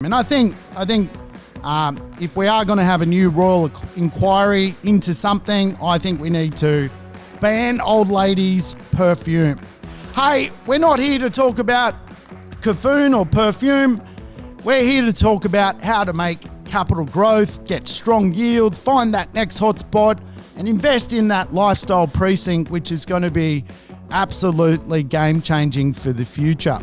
And I think if we are going to have a new royal inquiry into something, I think we need to ban old ladies' perfume. Hey, we're not here to talk about caffeine or perfume. We're here to talk about how to make capital growth, get strong yields, find that next hotspot, and invest in that lifestyle precinct, which is going to be absolutely game-changing for the future.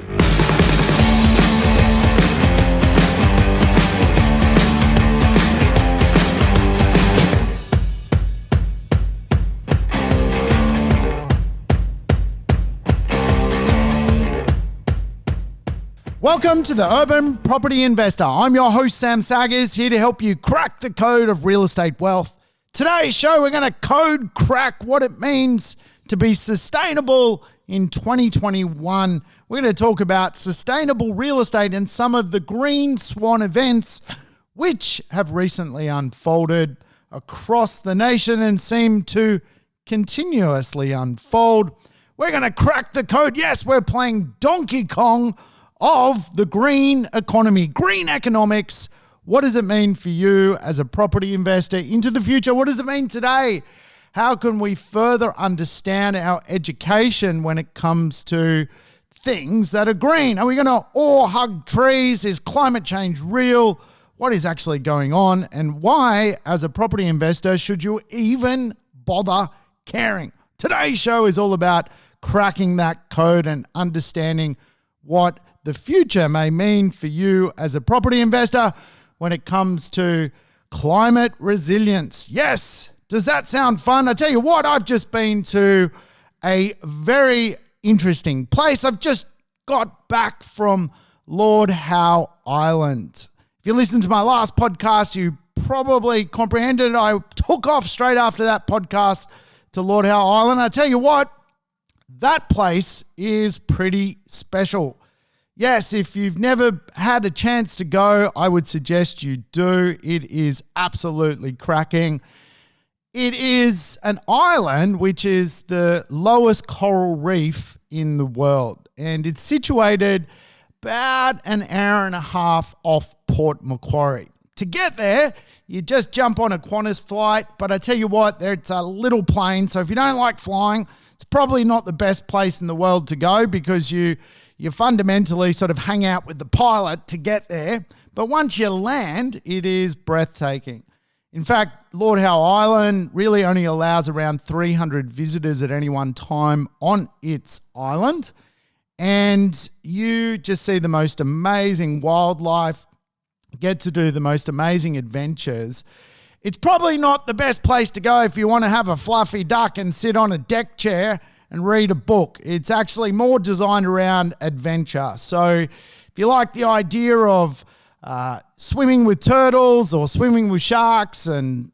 Welcome to the Urban Property Investor. I'm your host, Sam Saggers, here to help you crack the code of real estate wealth. Today's show, we're going to code crack what it means to be sustainable in 2021. We're going to talk about sustainable real estate and some of the green swan events which have recently unfolded across the nation and seem to continuously unfold. We're going to crack the code. Yes, we're playing Donkey Kong of the green economy, green economics. What does it mean for you as a property investor into the future? What does it mean today? How can we further understand our education when it comes to things that are green? Are we going to all hug trees? Is climate change real? What is actually going on? And why, as a property investor, should you even bother caring? Today's show is all about cracking that code and understanding what the future may mean for you as a property investor when it comes to climate resilience. Yes, does that sound fun? I tell you what, I've just been to a very interesting place. I've just got back from Lord Howe Island. If you listened to my last podcast, you probably comprehended I took off straight after that podcast to Lord Howe Island. I tell you what, that place is pretty special. Yes, if you've never had a chance to go, I would suggest you do. It is absolutely cracking. It is an island which is the lowest coral reef in the world, and it's situated about an hour and a half off Port Macquarie. To get there, you just jump on a Qantas flight, but I tell you what, it's a little plane, so if you don't like flying, it's probably not the best place in the world to go because you fundamentally sort of hang out with the pilot to get there. But once you land, it is breathtaking. In fact, Lord Howe Island really only allows around 300 visitors at any one time on its island. And you just see the most amazing wildlife, get to do the most amazing adventures. It's probably not the best place to go if you want to have a fluffy duck and sit on a deck chair and read a book. It's actually more designed around adventure. So if you like the idea of swimming with turtles or swimming with sharks and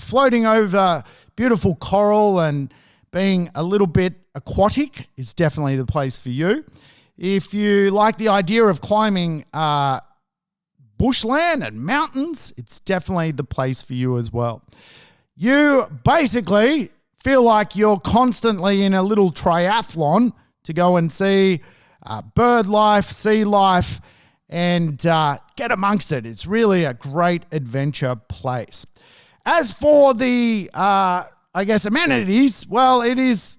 floating over beautiful coral and being a little bit aquatic, it's definitely the place for you. If you like the idea of climbing bushland and mountains, it's definitely the place for you as well. You basically feel like you're constantly in a little triathlon to go and see bird life, sea life, and get amongst it. It's really a great adventure place. As for the, amenities, well, it is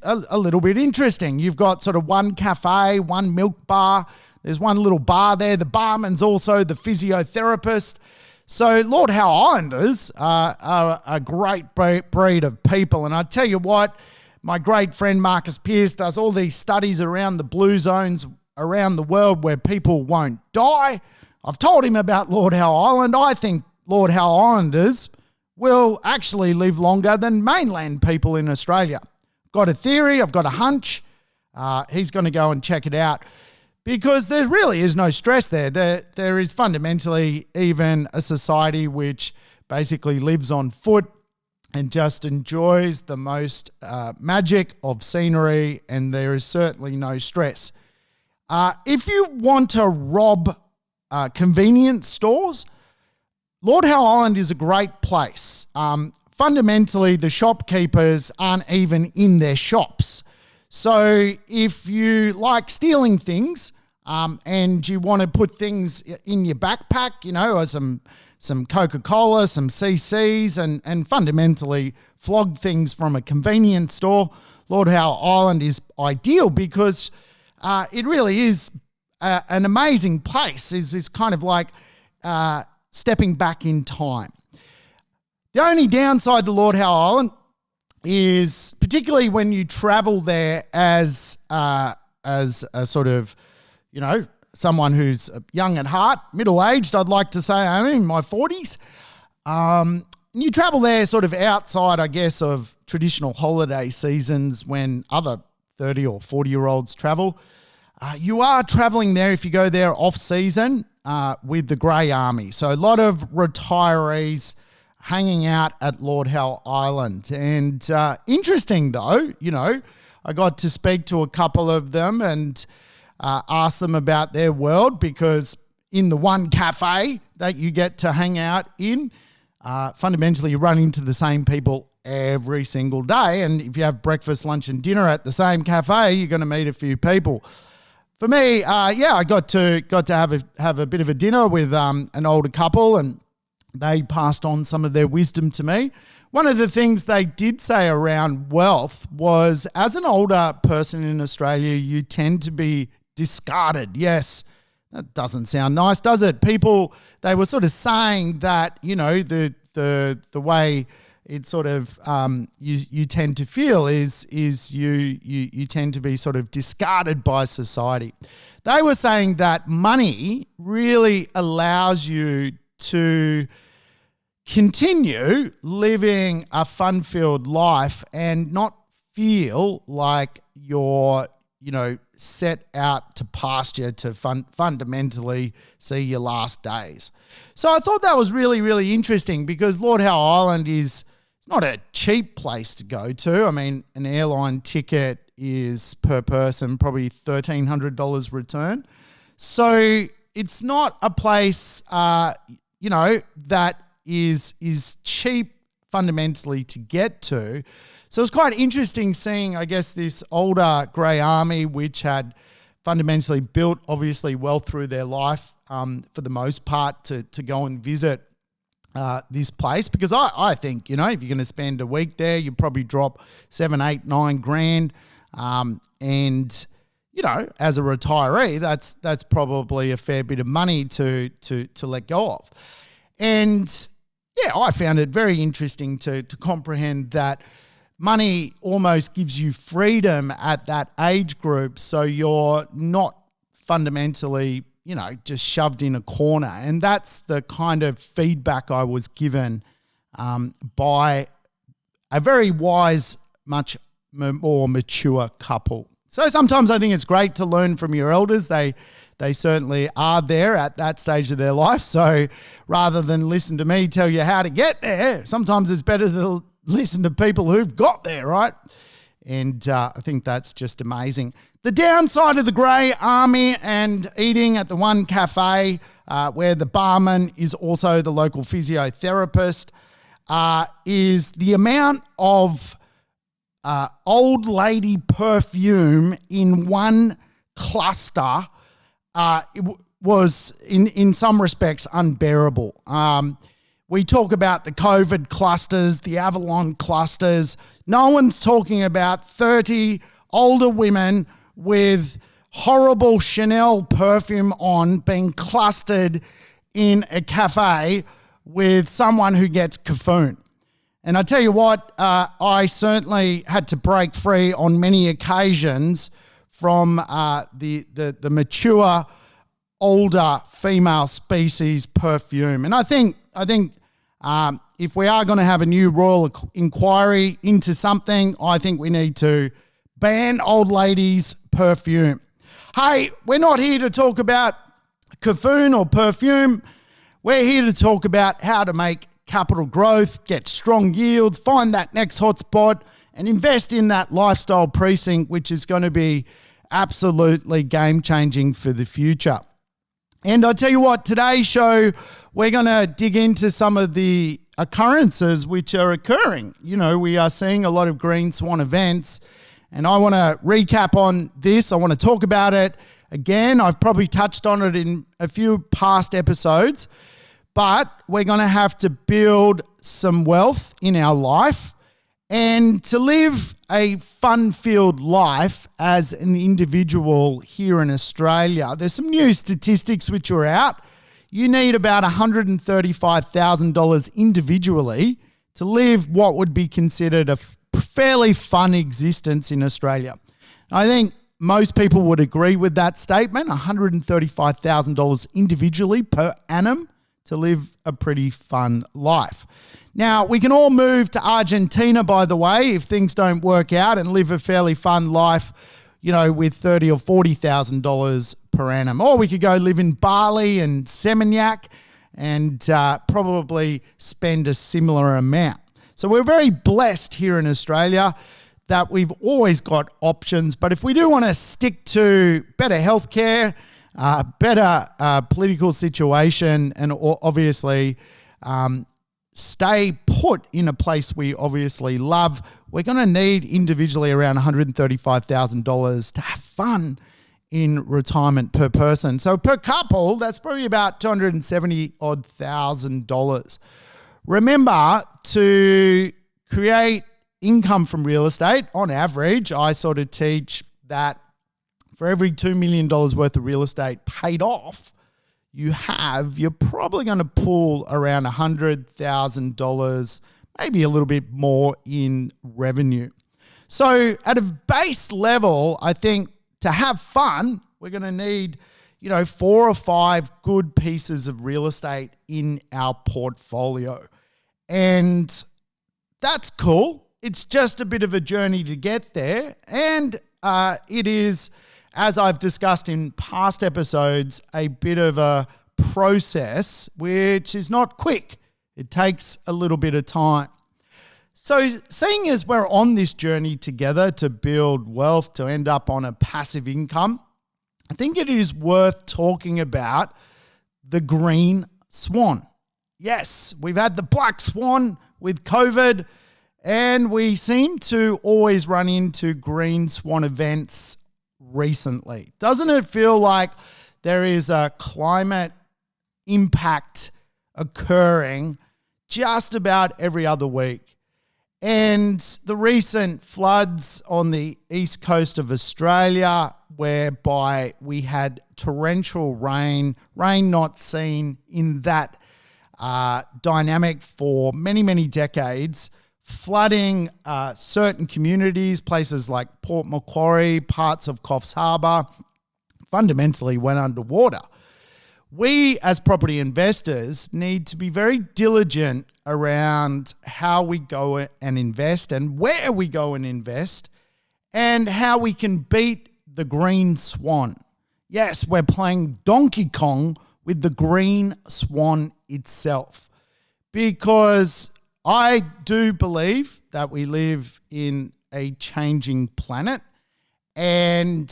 a little bit interesting. You've got sort of one cafe, one milk bar. There's one little bar there. The barman's also the physiotherapist. So Lord Howe Islanders are a great breed of people. And I tell you what, my great friend Marcus Pearce does all these studies around the blue zones around the world where people won't die. I've told him about Lord Howe Island. I think Lord Howe Islanders will actually live longer than mainland people in Australia. I've got a theory. I've got a hunch. He's going to go and check it out. Because there really is no stress there. There is fundamentally even a society which basically lives on foot and just enjoys the most magic of scenery, and there is certainly no stress. If you want to rob convenience stores, Lord Howe Island is a great place. Fundamentally, the shopkeepers aren't even in their shops. So if you like stealing things, and you want to put things in your backpack, or some Coca-Cola, some CCs, and fundamentally flog things from a convenience store, Lord Howe Island is ideal because it really is an amazing place. It's kind of like stepping back in time. The only downside to Lord Howe Island is, particularly when you travel there as a sort of, someone who's young at heart, middle-aged, I'd like to say, I'm in my 40s. You travel there sort of outside, I guess, of traditional holiday seasons when other 30 or 40-year-olds travel. You are traveling there if you go there off-season with the Grey Army. So a lot of retirees hanging out at Lord Howe Island. And interesting, though, I got to speak to a couple of them and ask them about their world, because in the one cafe that you get to hang out in, fundamentally you run into the same people every single day. And if you have breakfast, lunch and dinner at the same cafe, you're going to meet a few people. For me, I got to have a bit of a dinner with an older couple, and they passed on some of their wisdom to me. One of the things they did say around wealth was, as an older person in Australia, you tend to be discarded. Yes, that doesn't sound nice, does it? People, they were sort of saying that, the way it sort of you tend to feel is you tend to be sort of discarded by society. They were saying that money really allows you to continue living a fun-filled life and not feel like you're, set out to pasture to fundamentally see your last days. So I thought that was really, really interesting, because Lord Howe Island is not a cheap place to go to. I mean, an airline ticket is per person probably $1,300 return. So it's not a place, that is cheap fundamentally to get to. So it's quite interesting seeing, I guess, this older Grey Army, which had fundamentally built, obviously, wealth through their life, for the most part, to go and visit this place. Because I think, if you're going to spend a week there, you probably drop 7, 8, 9 grand. And, as a retiree, that's probably a fair bit of money to let go of. And yeah, I found it very interesting to comprehend that money almost gives you freedom at that age group, so you're not fundamentally, just shoved in a corner. And that's the kind of feedback I was given by a very wise, much more mature couple. So sometimes I think it's great to learn from your elders. They certainly are there at that stage of their life. So rather than listen to me tell you how to get there, sometimes it's better to listen to people who've got there, right? And I think that's just amazing. The downside of the Grey Army and eating at the one cafe, where the barman is also the local physiotherapist, is the amount of old lady perfume in one cluster. It was in some respects unbearable. We talk about the COVID clusters, the Avalon clusters. No one's talking about 30 older women with horrible Chanel perfume on being clustered in a cafe with someone who gets caffoon. And I tell you what, I certainly had to break free on many occasions from the mature, older female species perfume. And I think if we are going to have a new royal inquiry into something, I think we need to ban old ladies' perfume. Hey, we're not here to talk about caffoon or perfume. We're here to talk about how to make capital growth, get strong yields, find that next hotspot, and invest in that lifestyle precinct, which is going to be absolutely game-changing for the future. And I tell you what, today's show, we're going to dig into some of the occurrences which are occurring. We are seeing a lot of green swan events, and I want to recap on this. I want to talk about it, Again, I've probably touched on it in a few past episodes, but we're going to have to build some wealth in our life. And to live a fun-filled life as an individual here in Australia, there's some new statistics which are out. You need about $135,000 individually to live what would be considered a fairly fun existence in Australia. I think most people would agree with that statement, $135,000 individually per annum to live a pretty fun life. Now, we can all move to Argentina, by the way, if things don't work out, and live a fairly fun life, with $30,000 or $40,000 per annum. Or we could go live in Bali and Seminyak and probably spend a similar amount. So we're very blessed here in Australia that we've always got options. But if we do want to stick to better healthcare, better political situation, and obviously stay put in a place we obviously love, we're going to need individually around $135,000 to have fun in retirement per person. So per couple, that's probably about $270,000. Remember to create income from real estate. On average, I sort of teach that for every $2 million worth of real estate paid off, you're probably going to pull around $100,000, maybe a little bit more in revenue. So at a base level, I think to have fun, we're going to need, 4 or 5 good pieces of real estate in our portfolio. And that's cool. It's just a bit of a journey to get there. And it is, as I've discussed in past episodes, a bit of a process which is not quick. It takes a little bit of time. So seeing as we're on this journey together to build wealth, to end up on a passive income, I think it is worth talking about the green swan. Yes, we've had the black swan with COVID, and we seem to always run into green swan events recently. Doesn't it feel like there is a climate impact occurring just about every other week? And the recent floods on the east coast of Australia, whereby we had torrential rain not seen in that dynamic for many, many decades, flooding certain communities, places like Port Macquarie, parts of Coffs Harbour, fundamentally went underwater. We as property investors need to be very diligent around how we go and invest and where we go and invest and how we can beat the green swan. Yes, we're playing Donkey Kong with the green swan itself, because I do believe that we live in a changing planet, and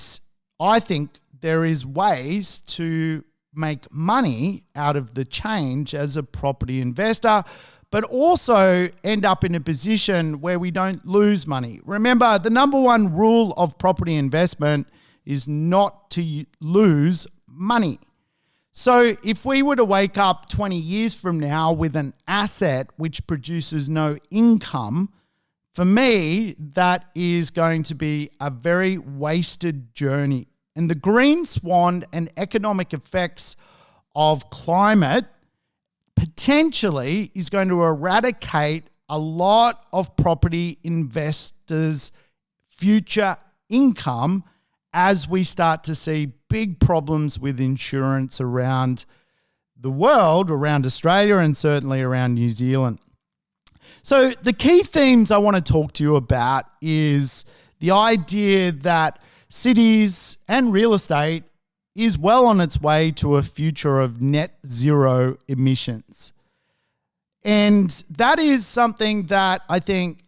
I think there is ways to make money out of the change as a property investor, but also end up in a position where we don't lose money. Remember, the number one rule of property investment is not to lose money. So if we were to wake up 20 years from now with an asset which produces no income, for me, that is going to be a very wasted journey. And the green swan and economic effects of climate potentially is going to eradicate a lot of property investors' future income as we start to see big problems with insurance around the world, around Australia, and certainly around New Zealand. So the key themes I want to talk to you about is the idea that cities and real estate is well on its way to a future of net zero emissions. And that is something that I think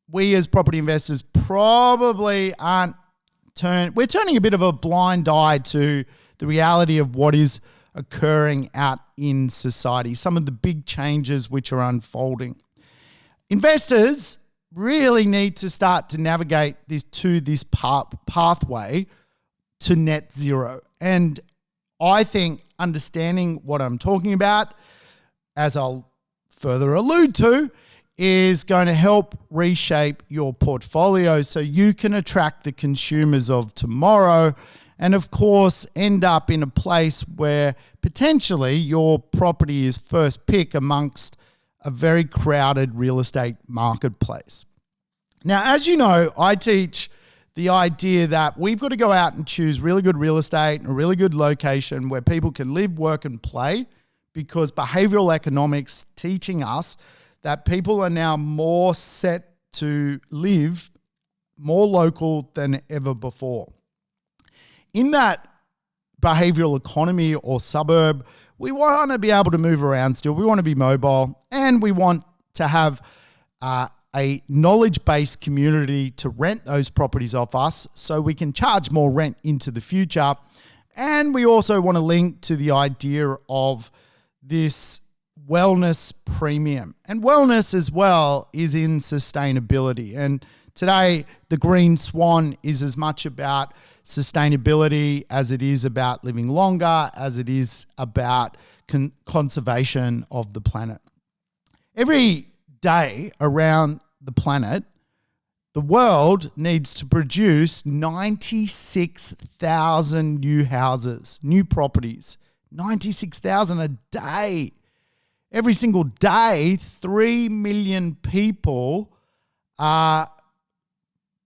we as property investors probably we're turning a bit of a blind eye to the reality of what is occurring out in society, some of the big changes which are unfolding. Investors really need to start to navigate this pathway to net zero. And I think understanding what I'm talking about, as I'll further allude to, is going to help reshape your portfolio so you can attract the consumers of tomorrow and, of course, end up in a place where potentially your property is first pick amongst a very crowded real estate marketplace. Now, as you know, I teach the idea that we've got to go out and choose really good real estate and a really good location where people can live, work, and play, because behavioral economics teaching us that people are now more set to live more local than ever before. In that behavioral economy or suburb, we want to be able to move around still. We want to be mobile, and we want to have a knowledge-based community to rent those properties off us so we can charge more rent into the future. And we also want to link to the idea of this wellness premium. And wellness as well is in sustainability. And today, the Green Swan is as much about sustainability as it is about living longer, as it is about conservation of the planet. Every day around the planet, the world needs to produce 96,000 new houses, new properties. 96,000 a day. Every single day, 3 million people are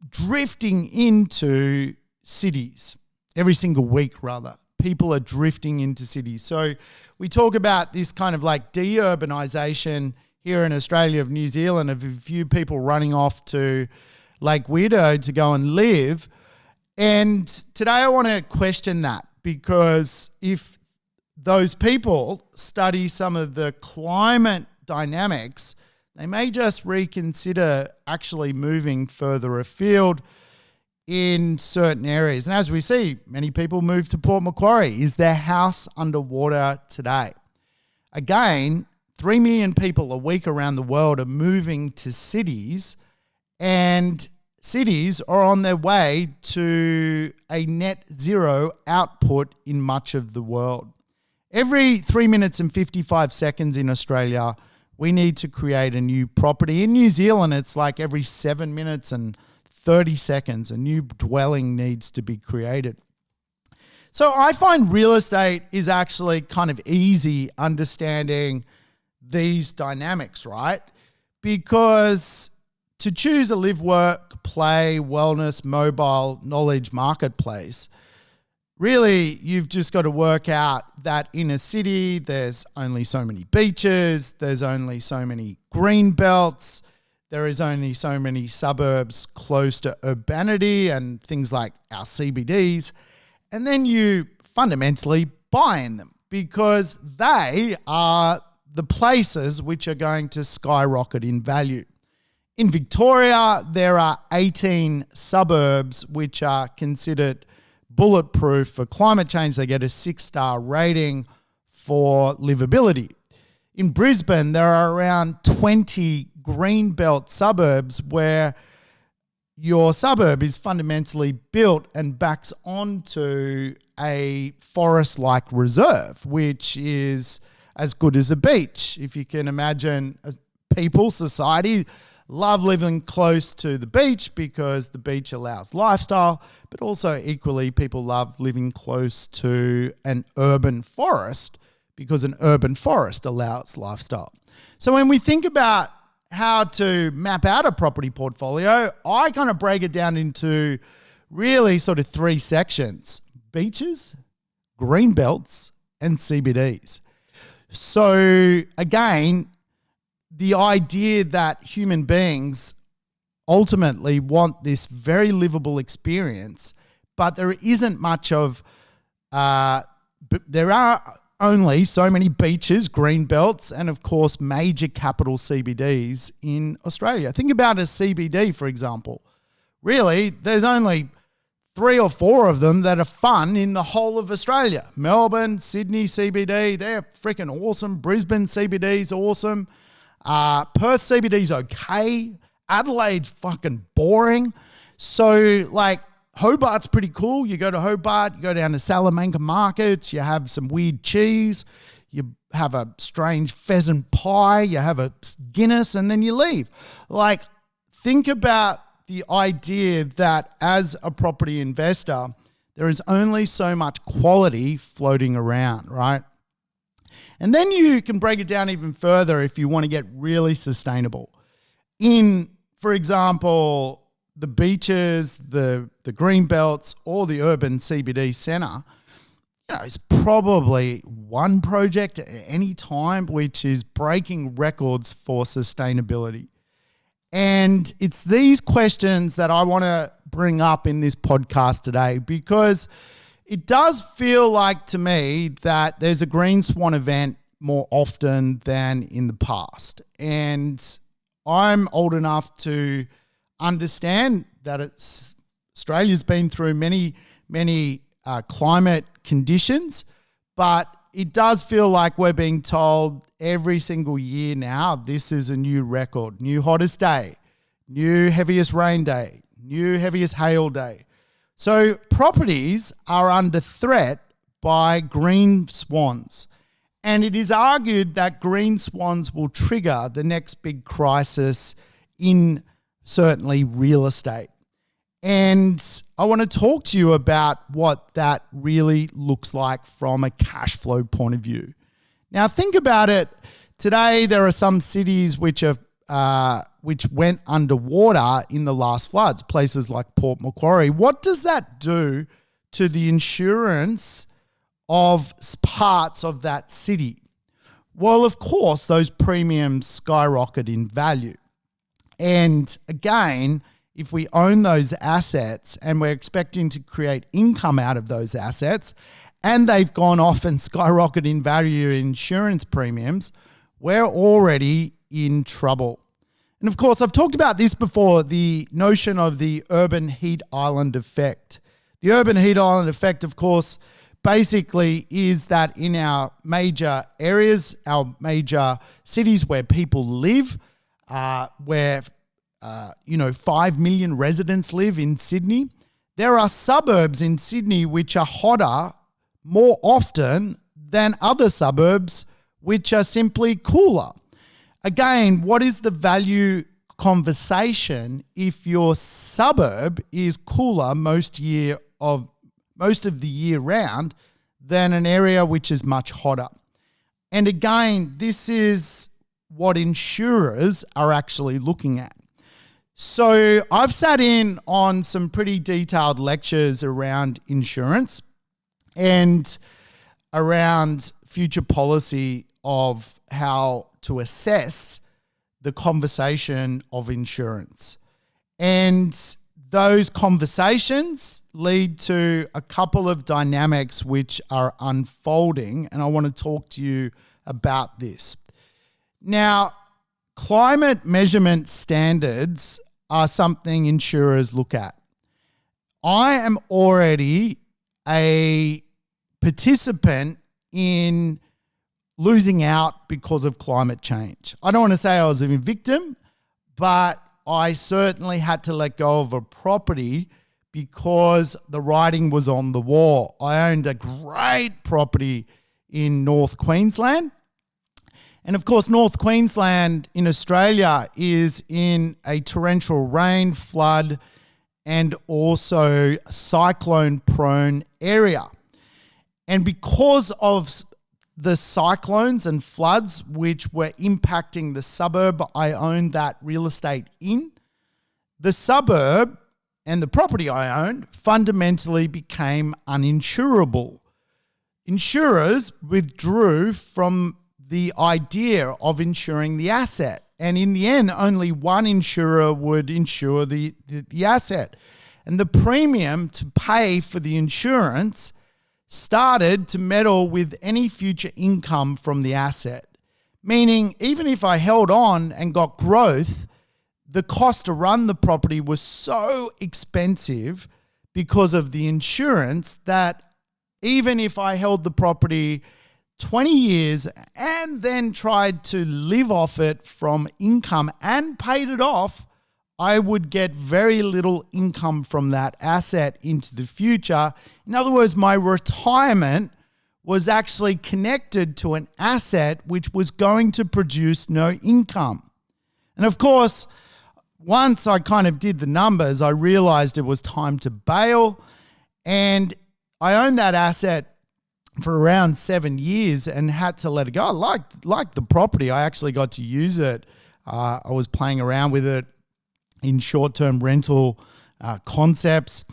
drifting into cities. Every single week, rather. People are drifting into cities. So we talk about this kind of like deurbanization here in Australia of New Zealand, of a few people running off to Lake Weirdo to go and live. And today I want to question that, because if those people study some of the climate dynamics, they may just reconsider actually moving further afield in certain areas. And as we see, many people move to Port Macquarie. Is their house underwater today? Again, 3 million people a week around the world are moving to cities, and cities are on their way to a net zero output in much of the world. Every 3 minutes and 55 seconds in Australia, we need to create a new property. In New Zealand, it's like every 7 minutes and 30 seconds, a new dwelling needs to be created. So I find real estate is actually kind of easy understanding these dynamics, right? Because to choose a live, work, play, wellness, mobile, knowledge marketplace, really, you've just got to work out that in a city, there's only so many beaches, there's only so many green belts, there is only so many suburbs close to urbanity and things like our CBDs, and then you fundamentally buy in them because they are the places which are going to skyrocket in value. In Victoria, there are 18 suburbs which are considered bulletproof for climate change. They get a 6-star rating for livability. In Brisbane, there are around 20 greenbelt suburbs where your suburb is fundamentally built and backs onto a forest-like reserve, which is as good as a beach. If you can imagine, people, society, love living close to the beach because the beach allows lifestyle, but also equally people love living close to an urban forest because an urban forest allows lifestyle. So when we think about how to map out a property portfolio, I kind of break it down into really sort of 3 sections: beaches, green belts, and CBDs. So again, the idea that human beings ultimately want this very livable experience, but there isn't much of, there are only so many beaches, green belts, and of course major capital CBDs in Australia. Think about a CBD, for example. Really, there's only 3 or 4 of them that are fun in the whole of Australia. Melbourne, Sydney CBD, they're freaking awesome. Brisbane CBD's awesome. Perth CBD's okay. Adelaide's fucking boring. So like Hobart's pretty cool. You go to Hobart, you go down to Salamanca markets, you have some weird cheese, you have a strange pheasant pie, you have a Guinness, and then you leave. Like, think about the idea that as a property investor, there is only so much quality floating around, right? And then you can break it down even further if you want to get really sustainable. In, for example, the beaches, the green belts, or the urban CBD centre, it's probably one project at any time which is breaking records for sustainability. And it's these questions that I want to bring up in this podcast today, because it does feel like to me that there's a green swan event more often than in the past. And I'm old enough to understand that Australia's been through many climate conditions, but it does feel like we're being told every single year now, this is a new record, new hottest day, new heaviest rain day, new heaviest hail day. So properties are under threat by green swans. And it is argued that green swans will trigger the next big crisis in certainly real estate. And I want to talk to you about what that really looks like from a cash flow point of view. Now, think about it. Today, there are some cities which went underwater in the last floods, places like Port Macquarie. What does that do to the insurance of parts of that city? Well, of course, those premiums skyrocket in value. And again, if we own those assets and we're expecting to create income out of those assets, and they've gone off and skyrocketed in value insurance premiums, we're already in trouble. And of course, I've talked about this before, the notion of the urban heat island effect. The urban heat island effect, of course, basically is that in our major areas, our major cities where people live, where 5 million residents live in Sydney, there are suburbs in Sydney which are hotter more often than other suburbs which are simply cooler. Again, what is the value conversation if your suburb is cooler most of the year round than an area which is much hotter? And again, this is what insurers are actually looking at. So I've sat in on some pretty detailed lectures around insurance and around future policy of how to assess the conversation of insurance. And those conversations lead to a couple of dynamics which are unfolding, and I want to talk to you about this. Now, climate measurement standards are something insurers look at. I am already a participant in losing out because of climate change. I don't want to say I was a victim, but I certainly had to let go of a property because the writing was on the wall. I owned a great property in North Queensland. And of course, North Queensland in Australia is in a torrential rain, flood, and also cyclone-prone area. And because of the cyclones and floods which were impacting the suburb I owned that real estate in, the suburb and the property I owned fundamentally became uninsurable. Insurers withdrew from the idea of insuring the asset. And in the end, only one insurer would insure the asset. And the premium to pay for the insurance started to meddle with any future income from the asset. Meaning, even if I held on and got growth, the cost to run the property was so expensive because of the insurance that even if I held the property 20 years and then tried to live off it from income and paid it off, I would get very little income from that asset into the future. In other words, my retirement was actually connected to an asset which was going to produce no income. And of course, once I kind of did the numbers, I realized it was time to bail. And I owned that asset for around 7 years and had to let it go. I liked the property. I actually got to use it. I was playing around with it in short-term rental concepts.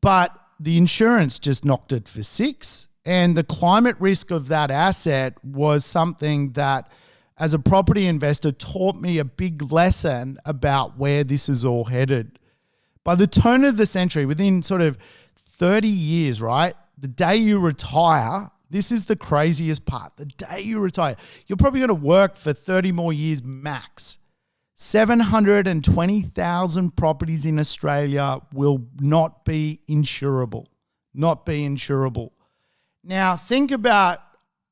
But the insurance just knocked it for 6. And the climate risk of that asset was something that, as a property investor, taught me a big lesson about where this is all headed. By the turn of the century, within sort of 30 years, right, the day you retire, this is the craziest part. The day you retire, you're probably going to work for 30 more years max. 720,000 properties in Australia will not be insurable. Not be insurable. Now, think about,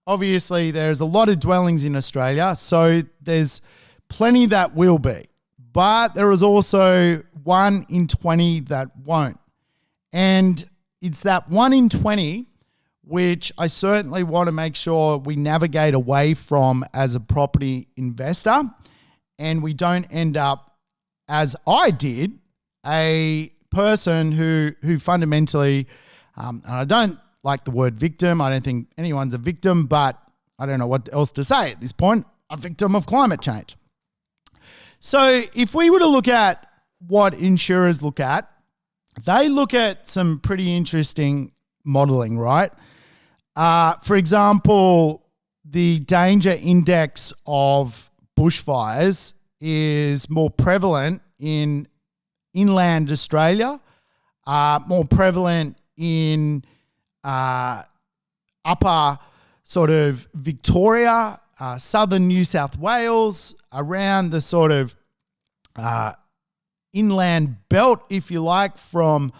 obviously, there's a lot of dwellings in Australia, so there's plenty that will be. But there is also 1 in 20 that won't. And it's that 1 in 20 which I certainly want to make sure we navigate away from as a property investor, and we don't end up, as I did, a person who fundamentally, and I don't like the word victim. I don't think anyone's a victim, but I don't know what else to say at this point, a victim of climate change. So if we were to look at what insurers look at, they look at some pretty interesting modeling, right? For example, the danger index of bushfires is more prevalent in inland Australia, more prevalent in upper sort of Victoria, southern New South Wales, around the sort of inland belt, if you like, from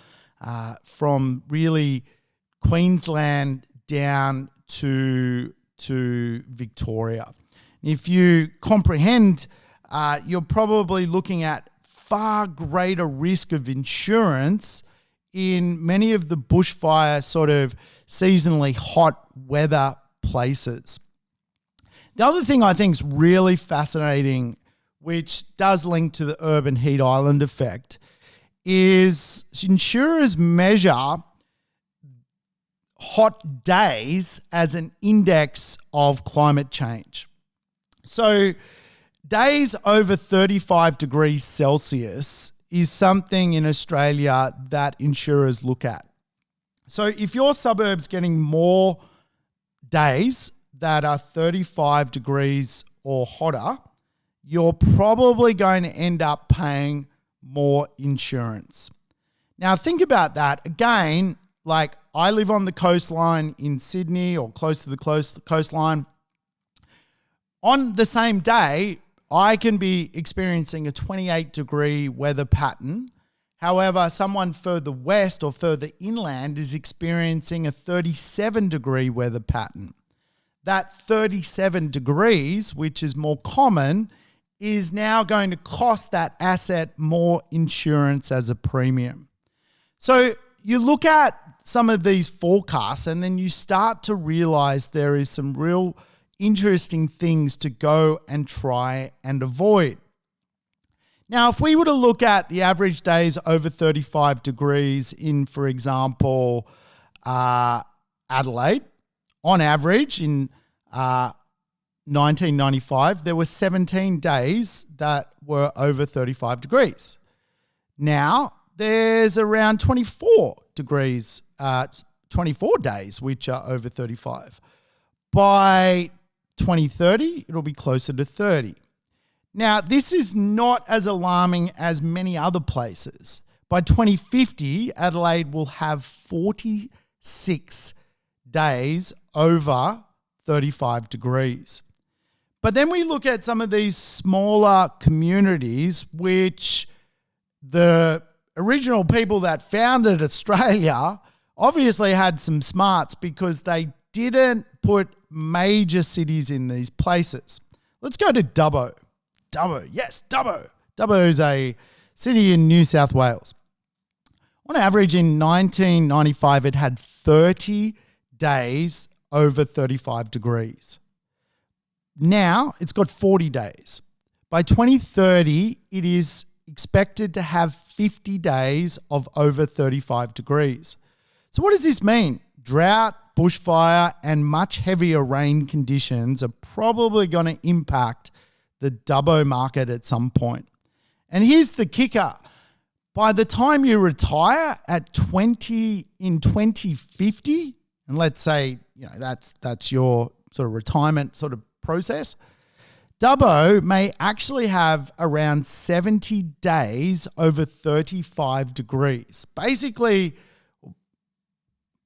really Queensland down to Victoria. If you comprehend, you're probably looking at far greater risk of insurance in many of the bushfire sort of seasonally hot weather places. The other thing I think is really fascinating, which does link to the urban heat island effect, is insurers measure hot days as an index of climate change. So days over 35 degrees Celsius is something in Australia that insurers look at. So if your suburb's getting more days that are 35 degrees or hotter, you're probably going to end up paying more insurance. Now think about that. Again, like I live on the coastline in Sydney or close to the coastline. On the same day, I can be experiencing a 28-degree weather pattern. However, someone further west or further inland is experiencing a 37-degree weather pattern. That 37 degrees, which is more common, is now going to cost that asset more insurance as a premium. So you look at some of these forecasts and then you start to realize there is some real interesting things to go and try and avoid. Now, if we were to look at the average days over 35 degrees in, for example, Adelaide, on average in 1995, there were 17 days that were over 35 degrees. Now, there's around 24 degrees, 24 days, which are over 35. By 2030, it'll be closer to 30. Now, this is not as alarming as many other places. By 2050, Adelaide will have 46 days over 35 degrees. But then we look at some of these smaller communities, which the original people that founded Australia obviously had some smarts because they didn't put major cities in these places. Let's go to Dubbo. Dubbo, yes, Dubbo. Dubbo is a city in New South Wales. On average, in 1995, it had 30 days over 35 degrees. Now, it's got 40 days. By 2030, it is expected to have 50 days of over 35 degrees. So what does this mean? Drought, bushfire, and much heavier rain conditions are probably going to impact the Dubbo market at some point. And here's the kicker. By the time you retire in 2050, and let's say that's your sort of retirement sort of process, Dubbo may actually have around 70 days over 35 degrees. Basically,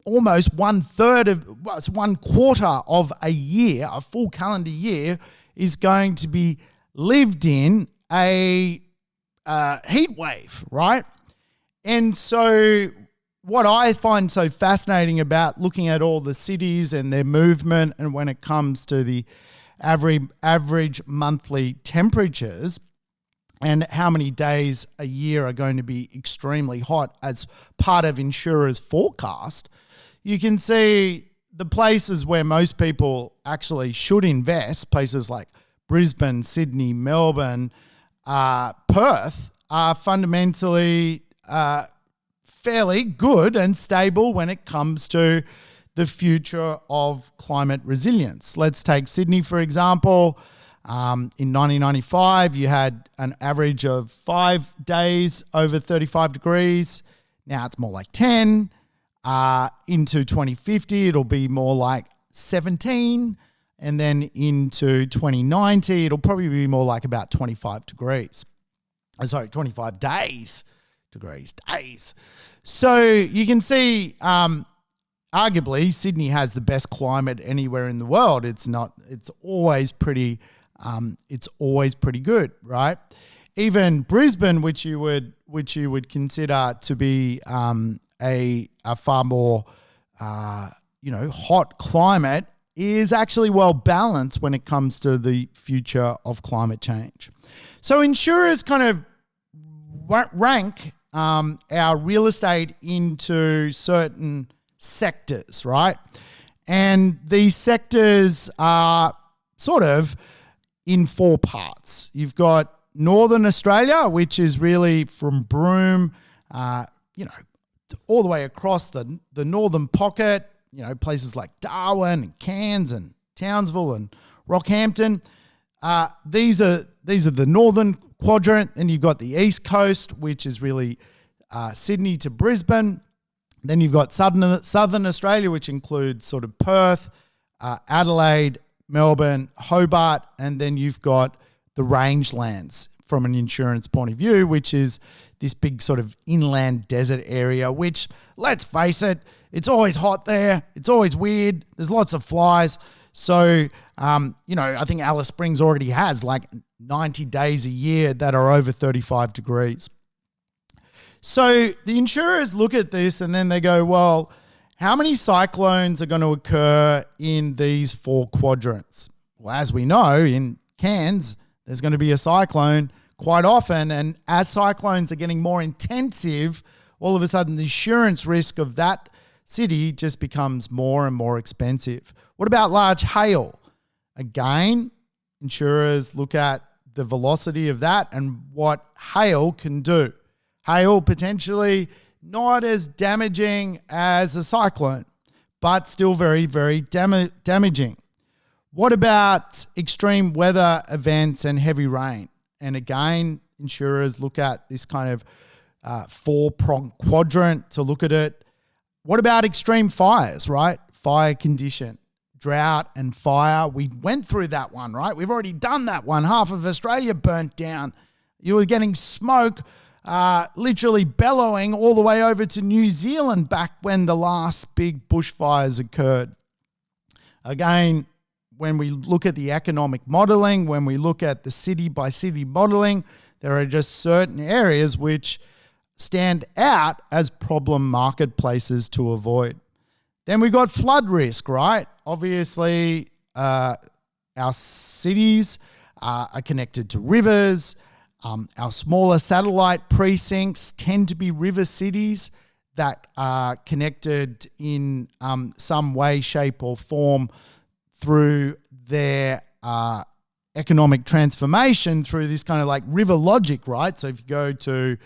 almost one quarter of a year, a full calendar year, is going to be lived in a heat wave, right? And so what I find so fascinating about looking at all the cities and their movement, and when it comes to the average monthly temperatures and how many days a year are going to be extremely hot as part of insurers' forecast, you can see the places where most people actually should invest, places like Brisbane, Sydney, Melbourne, Perth, are fundamentally fairly good and stable when it comes to the future of climate resilience. Let's take Sydney, for example. In 1995, you had an average of 5 days over 35 degrees. Now it's more like 10. Into 2050, it'll be more like 17. And then into 2090, it'll probably be more like about 25 degrees. 25 days. So you can see, arguably, Sydney has the best climate anywhere in the world. It's always pretty good, right? Even Brisbane, which you would consider to be a far more hot climate, is actually well balanced when it comes to the future of climate change. So insurers kind of rank our real estate into certain sectors, right? And these sectors are sort of in four parts. You've got Northern Australia, which is really from Broome, all the way across the northern pocket, places like Darwin and Cairns and Townsville and Rockhampton. These are the northern quadrant. Then you've got the East Coast, which is really Sydney to Brisbane. Then you've got Southern Australia, which includes sort of Perth, Adelaide, Melbourne, Hobart, and then you've got the rangelands from an insurance point of view, which is this big sort of inland desert area, which, let's face it, it's always hot there. It's always weird. There's lots of flies. So, I think Alice Springs already has like 90 days a year that are over 35 degrees. So the insurers look at this and then they go, well, how many cyclones are going to occur in these four quadrants? Well, as we know, in Cairns, there's going to be a cyclone quite often. And as cyclones are getting more intensive, all of a sudden the insurance risk of that city just becomes more and more expensive. What about large hail? Again, insurers look at the velocity of that and what hail can do. Hail potentially not as damaging as a cyclone, but still very, very damaging. What about extreme weather events and heavy rain? And again, insurers look at this kind of four-pronged quadrant to look at it. What about extreme fires, right? Fire condition, drought and fire. We went through that one, right? We've already done that one. Half of Australia burnt down. You were getting smoke literally bellowing all the way over to New Zealand back when the last big bushfires occurred. Again, when we look at the economic modelling, when we look at the city-by-city modelling, there are just certain areas which stand out as problem marketplaces to avoid. Then we've got flood risk, right? Obviously, our cities are connected to rivers. Our smaller satellite precincts tend to be river cities that are connected in some way, shape, or form through their economic transformation through this kind of like river logic, right? So if you go to,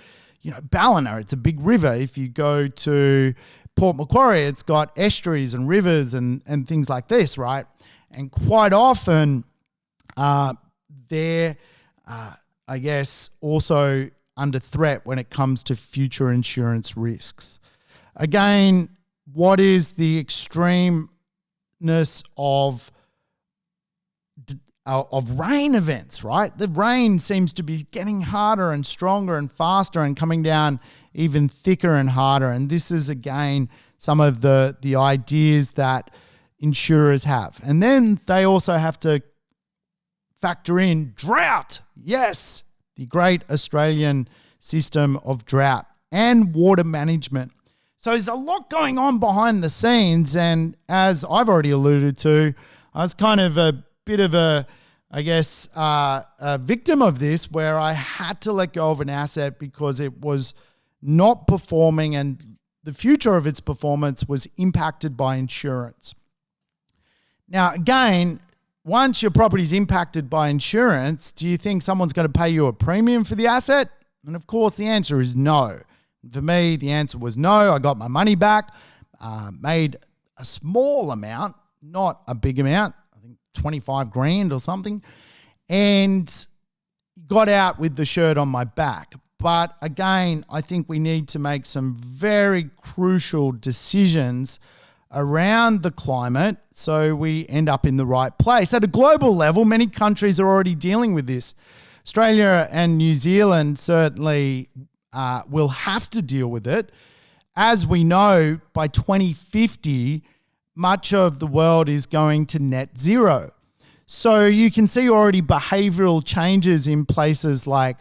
Ballina, it's a big river. If you go to Port Macquarie, it's got estuaries and rivers and things like this, right? And quite often they're, I guess, also under threat when it comes to future insurance risks. Again, what is the extremeness of rain events, right? The rain seems to be getting harder and stronger and faster and coming down even thicker and harder. And this is, again, some of the ideas that insurers have. And then they also have to factor in drought. Yes, the great Australian system of drought and water management. So there's a lot going on behind the scenes. And as I've already alluded to, I was kind of a bit of a victim of this, where I had to let go of an asset because it was not performing and the future of its performance was impacted by insurance. Now, again, once your property is impacted by insurance, do you think someone's going to pay you a premium for the asset? And of course, the answer is no. For me, the answer was no. I got my money back, made a small amount, not a big amount, 25 grand or something, and got out with the shirt on my back. But again, I think we need to make some very crucial decisions around the climate so we end up in the right place. At a global level, many countries are already dealing with this. Australia and New Zealand certainly will have to deal with it. As we know, by 2050, much of the world is going to net zero. So you can see already behavioral changes in places like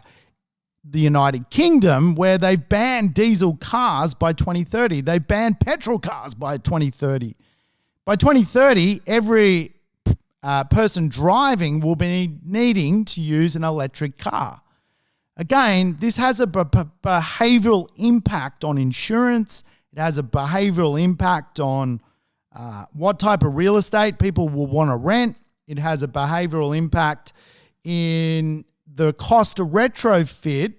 the United Kingdom, where they've banned diesel cars by 2030. They banned petrol cars by 2030. By 2030, every person driving will be needing to use an electric car. Again, this has a behavioral impact on insurance. It has a behavioral impact on what type of real estate people will want to rent. It has a behavioral impact in the cost to retrofit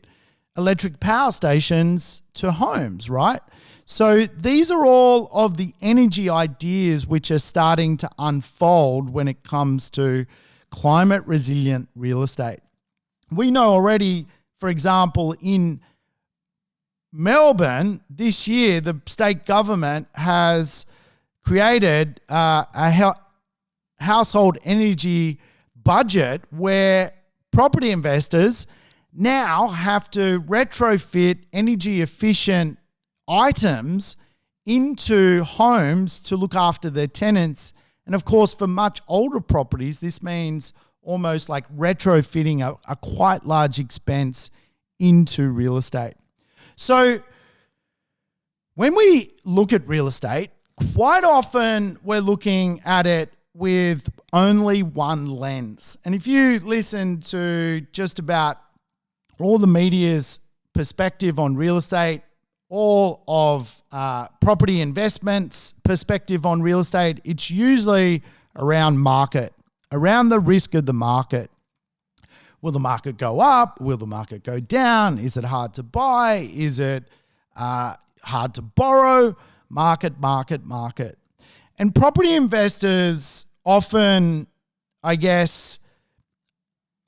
electric power stations to homes, right? So these are all of the energy ideas which are starting to unfold when it comes to climate resilient real estate. We know already, for example, in Melbourne this year, the state government has created a household energy budget where property investors now have to retrofit energy efficient items into homes to look after their tenants. And of course, for much older properties, this means almost like retrofitting a quite large expense into real estate. So when we look at real estate, quite often we're looking at it with only one lens. And if you listen to just about all the media's perspective on real estate, all of property investments perspective on real estate, it's usually around market, around the risk of the market. Will the market go up? Will the market go down? Is it hard to buy? Is it hard to borrow? Market, market, market. And property investors often, I guess,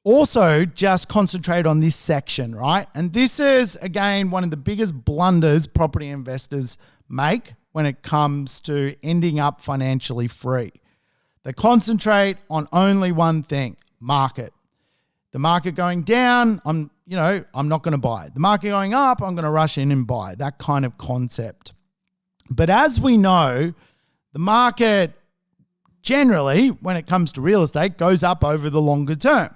also just concentrate on this section, right? And this is, again, one of the biggest blunders property investors make when it comes to ending up financially free. They concentrate on only one thing, market. The market going down, I'm not going to buy. The market going up, I'm going to rush in and buy. That kind of concept. But as we know, the market generally, when it comes to real estate, goes up over the longer term.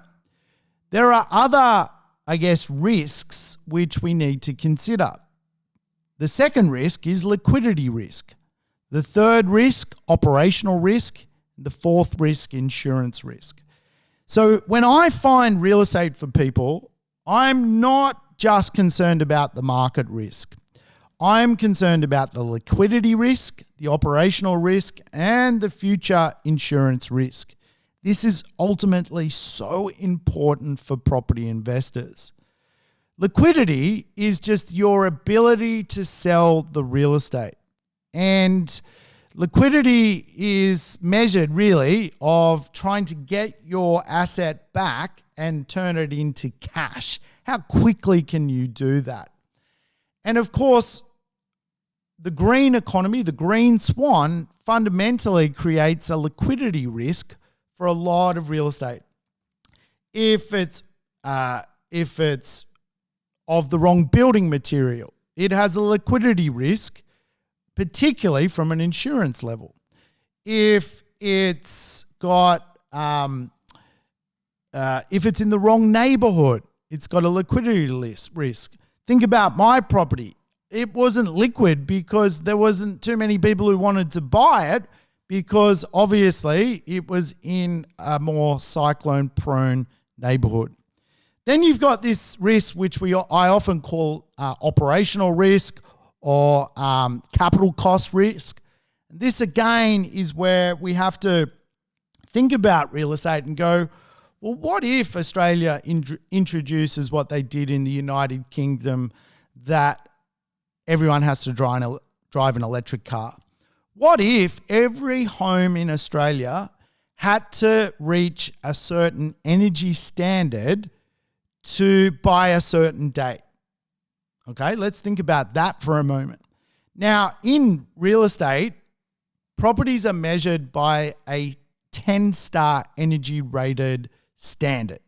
There are other, I guess, risks which we need to consider. The second risk is liquidity risk. The third risk, operational risk. The fourth risk, insurance risk. So when I find real estate for people, I'm not just concerned about the market risk. I'm concerned about the liquidity risk, the operational risk, and the future insurance risk. This is ultimately so important for property investors. Liquidity is just your ability to sell the real estate. And liquidity is measured really of trying to get your asset back and turn it into cash. How quickly can you do that? And of course, the green economy, the green swan, fundamentally creates a liquidity risk for a lot of real estate. If it's of the wrong building material, it has a liquidity risk, particularly from an insurance level. If it's got, if it's in the wrong neighborhood, it's got a liquidity risk. Think about my property. It wasn't liquid because there wasn't too many people who wanted to buy it, because obviously it was in a more cyclone-prone neighborhood. Then you've got this risk, which I often call operational risk or capital cost risk. This again is where we have to think about real estate and go, well, what if Australia introduces what they did in the United Kingdom, that everyone has to drive an electric car? What if every home in Australia had to reach a certain energy standard to buy a certain date? Okay, let's think about that for a moment. Now, in real estate, properties are measured by a 10-star energy rated standard.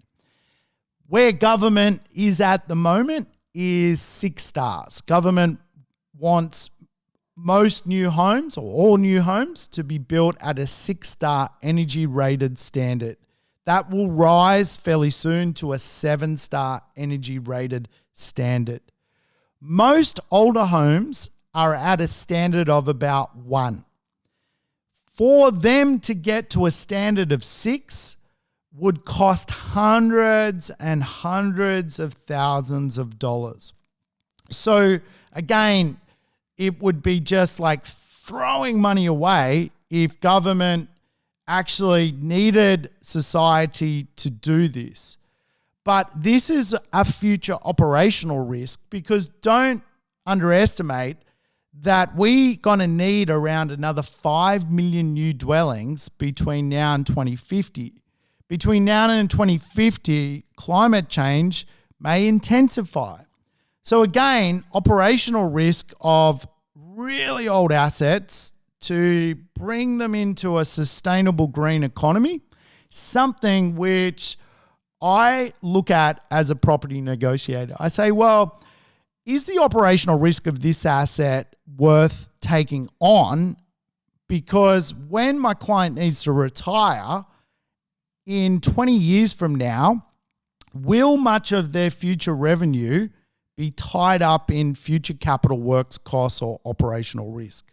Where government is at the moment is 6 stars. Government wants most new homes, or all new homes, to be built at a 6-star energy rated standard. That will rise fairly soon to a 7-star energy rated standard. Most older homes are at a standard of about 1. For them to get to a standard of 6 would cost hundreds and hundreds of thousands of dollars. So again, it would be just like throwing money away if government actually needed society to do this. But this is a future operational risk, because don't underestimate that we're going to need around another 5 million new dwellings between now and 2050. Between now and 2050, climate change may intensify. So again, operational risk of really old assets to bring them into a sustainable green economy, something which I look at as a property negotiator. I say, well, is the operational risk of this asset worth taking on? Because when my client needs to retire in 20 years from now, will much of their future revenue be tied up in future capital works costs or operational risk?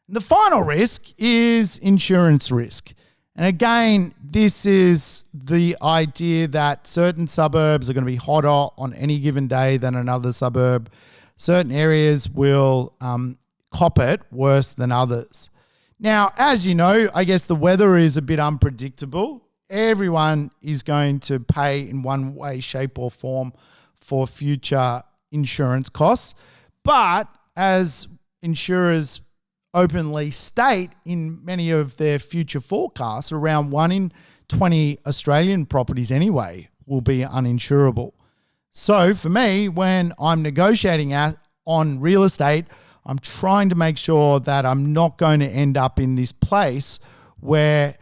And the final risk is insurance risk. And again, this is the idea that certain suburbs are going to be hotter on any given day than another suburb. Certain areas will cop it worse than others. Now, as you know, I guess the weather is a bit unpredictable. Everyone is going to pay in one way, shape, or form for future insurance costs. But as insurers openly state in many of their future forecasts, around 1 in 20 Australian properties anyway will be uninsurable. So for me, when I'm negotiating on real estate, I'm trying to make sure that I'm not going to end up in this place where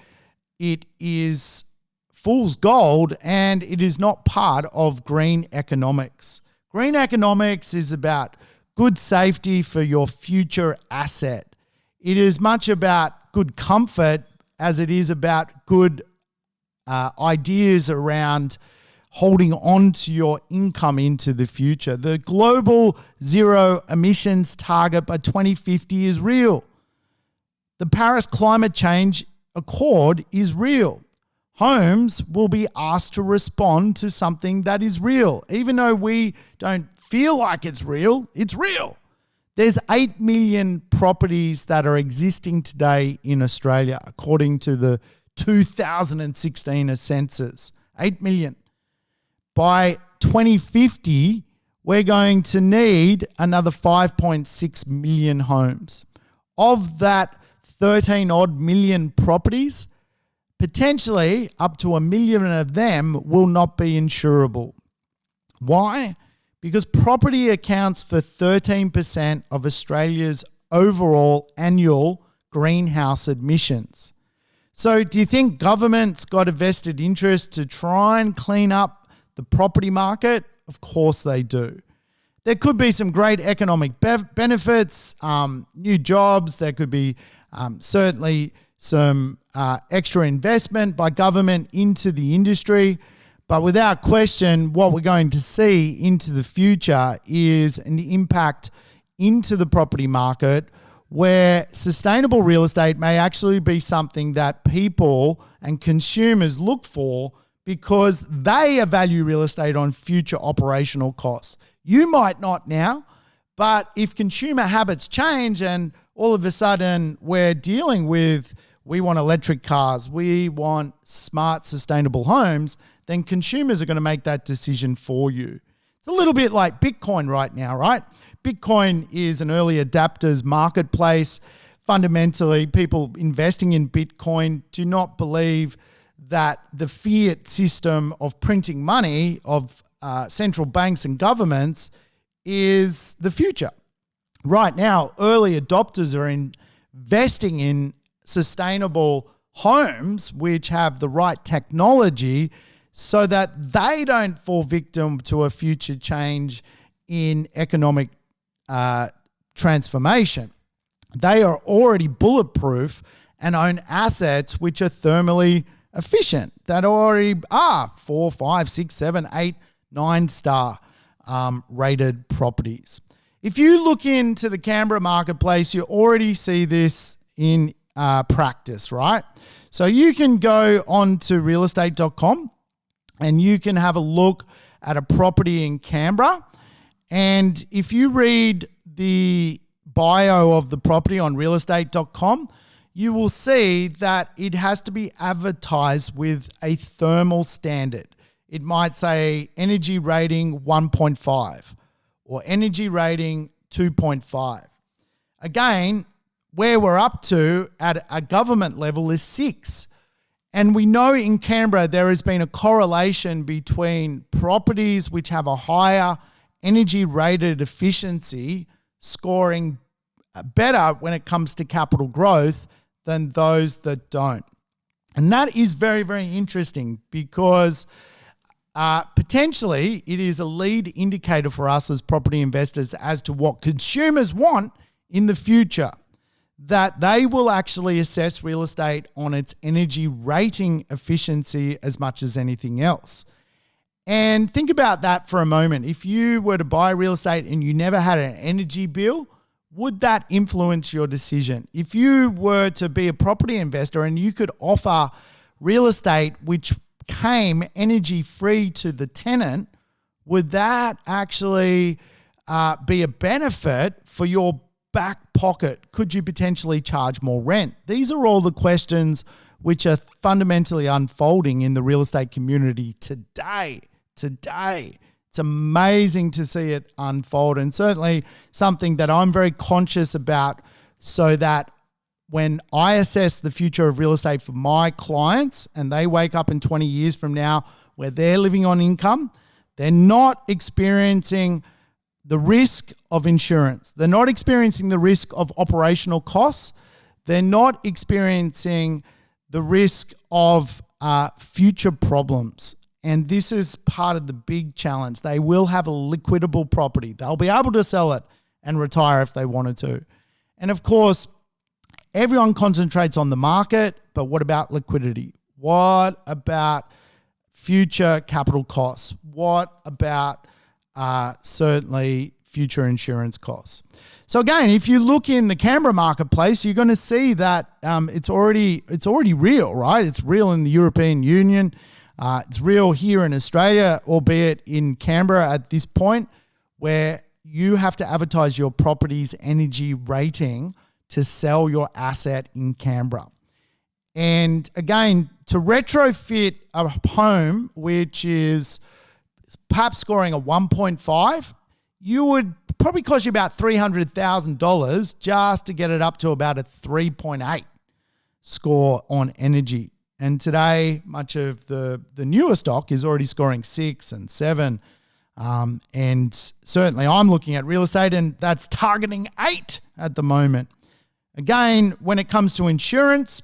it is fool's gold and it is not part of green economics. Green economics is about good safety for your future asset. It is much about good comfort as it is about good ideas around holding on to your income into the future. The global zero emissions target by 2050 is real. The Paris Climate Change Accord is real. homes will be asked to respond to something that is real. Even though we don't feel like it's real, it's real. There's 8 million properties that are existing today in Australia, according to the 2016 census. 8 million. By 2050, we're going to need another 5.6 million homes. Of that 13 odd million properties, potentially up to 1 million of them will not be insurable. Why? Because property accounts for 13% of Australia's overall annual greenhouse emissions. So do you think government's got a vested interest to try and clean up the property market? Of course they do. There could be some great economic benefits, new jobs. There could be certainly some extra investment by government into the industry. But without question, what we're going to see into the future is an impact into the property market where sustainable real estate may actually be something that people and consumers look for because they value real estate on future operational costs. You might not now, but if consumer habits change and all of a sudden we're dealing with, we want electric cars, we want smart, sustainable homes, then consumers are going to make that decision for you. It's a little bit like Bitcoin right now, right? Bitcoin is an early adapters marketplace. Fundamentally, people investing in Bitcoin do not believe that the fiat system of printing money of central banks and governments is the future. Right now, early adopters are investing in sustainable homes which have the right technology so that they don't fall victim to a future change in economic transformation. They are already bulletproof and own assets which are thermally efficient, that already are 4, 5, 6, 7, 8, 9-star rated properties. If you look into the Canberra marketplace, you already see this in practice, right? So you can go on to realestate.com and you can have a look at a property in Canberra. And if you read the bio of the property on realestate.com, you will see that it has to be advertised with a thermal standard. It might say energy rating 1.5 or energy rating 2.5. Again, where we're up to at a government level is 6. And we know in Canberra there has been a correlation between properties which have a higher energy rated efficiency scoring better when it comes to capital growth than those that don't. And that is very, very interesting because potentially it is a lead indicator for us as property investors as to what consumers want in the future, that they will actually assess real estate on its energy rating efficiency as much as anything else. And think about that for a moment. If you were to buy real estate and you never had an energy bill, would that influence your decision? If you were to be a property investor and you could offer real estate which came energy free to the tenant, would that actually be a benefit for your back pocket? Could you potentially charge more rent? These are all the questions which are fundamentally unfolding in the real estate community today. It's amazing to see it unfold, and certainly something that I'm very conscious about so that when I assess the future of real estate for my clients and they wake up in 20 years from now where they're living on income, they're not experiencing the risk of insurance. They're not experiencing the risk of operational costs. They're not experiencing the risk of future problems. And this is part of the big challenge. They will have a liquidable property. They'll be able to sell it and retire if they wanted to. And of course, everyone concentrates on the market, but what about liquidity? What about future capital costs? What about certainly future insurance costs. So again, if you look in the Canberra marketplace, you're going to see that it's already real, right? It's real in the European Union. It's real here in Australia, albeit in Canberra at this point, where you have to advertise your property's energy rating to sell your asset in Canberra. And again, to retrofit a home, which is perhaps scoring a 1.5, you would probably cost you about $300,000 just to get it up to about a 3.8 score on energy. And today, much of the newer stock is already scoring 6 and 7. And certainly I'm looking at real estate and that's targeting 8 at the moment. Again, when it comes to insurance,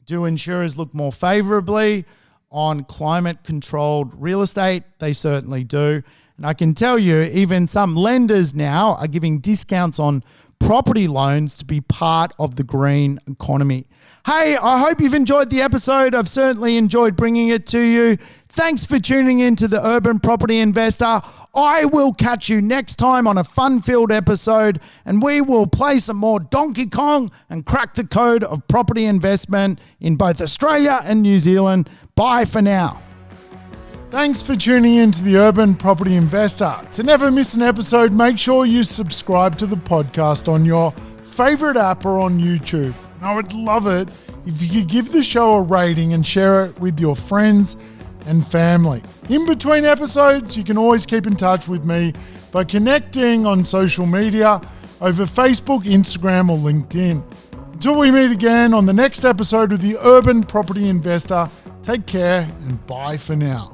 do insurers look more favorably on climate-controlled real estate? They certainly do. And I can tell you, even some lenders now are giving discounts on property loans to be part of the green economy. Hey, I hope you've enjoyed the episode. I've certainly enjoyed bringing it to you. Thanks for tuning in to the Urban Property Investor. I will catch you next time on a fun-filled episode, and we will play some more Donkey Kong and crack the code of property investment in both Australia and New Zealand. Bye for now. Thanks for tuning in to the Urban Property Investor. To never miss an episode, make sure you subscribe to the podcast on your favorite app or on YouTube. And I would love it if you could give the show a rating and share it with your friends and family. In between episodes, you can always keep in touch with me by connecting on social media over Facebook, Instagram, or LinkedIn. Until we meet again on the next episode of the Urban Property Investor, take care and bye for now.